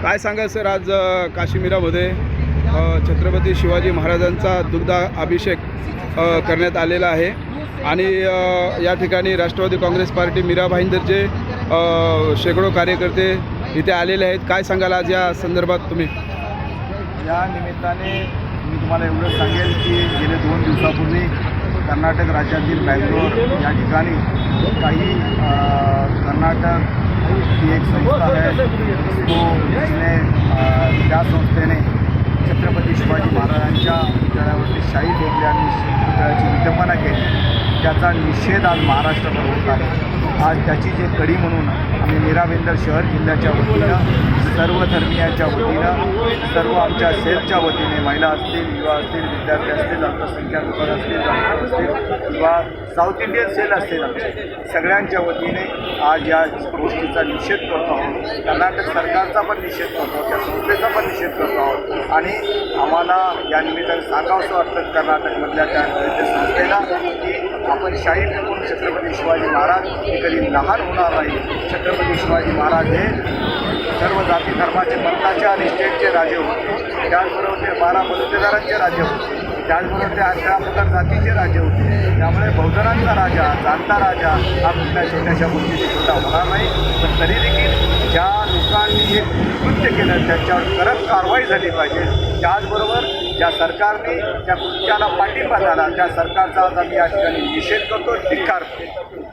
काय सांगा सर, आज काश्मीरामध्ये छत्रपती शिवाजी महाराजांचा दुग्ध अभिषेक करण्यात आलेला आहे आणि या ठिकाणी राष्ट्रवादी काँग्रेस पार्टी मीरा भाईंदरचे शेकडो कार्यकर्ते इथे आलेले आहेत. काय सांगाल आज या संदर्भात तुम्ही? या निमित्ताने मी तुम्हाला एवढंच सांगेल की गेले 2 दिवसापूर्वी कर्नाटक राज्यातील बँगलोर या ठिकाणी काही कर्नाटक ही एक संस्था आहे तो जिने त्या संस्थेने छत्रपती शिवाजी महाराजांच्या पुतळ्यावरती शाई फेकली आणि पुतळ्याची विटंबना केली. त्याचा निषेध आज महाराष्ट्रावर होत आहे. आज त्याची जे कडी म्हणून आम्ही मीरा भाईंदर शहर जिल्ह्याच्या वतीनं, सर्व धर्मीयांच्या वतीनं, सर्व आमच्या सेलच्या वतीने, महिला असतील, युवा असतील, विद्यार्थी असतील, अल्पसंख्याक लोक असतील, डॉक्टर असतील किंवा साऊथ इंडियन सेल असतील, आमचे सगळ्यांच्या वतीने आज या गोष्टीचा निषेध करतो आहोत. कर्नाटक सरकारचा पण निषेध करतो आहोत, त्या संस्थेचा पण निषेध करतो आहोत आणि आम्हाला या निमित्ताने सांगावंसं वाटतं कर्नाटकमधल्या त्या संस्थेला की आपण शाही फेकून छत्रपती शिवाजी महाराज हे कधी लहान होणार नाही. छत्रपती शिवाजी महाराज हे सर्व जाती धर्माचे, पंथाचे आणि स्टेटचे राजे होते. त्याचबरोबर ते 12 बलुतेदारांचे राज्य होते. त्याचबरोबर ते 11 प्रकार जातीचे राज्य होते. त्यामुळे बौद्धरांचा राजा, जाणता राजा हा कुठल्या छोट्याशा गोष्टीची छोटा होणार नाही. पण तरी देखील ज्या लोकांनी हे कृत्य केलं त्यांच्यावर कडक कारवाई झाली पाहिजे. त्याचबरोबर ज्या सरकारने त्या कृत्याला पाठिंबा दिला त्या सरकारचा आज आम्ही या ठिकाणी निषेध करतो, धिक्कार करतो.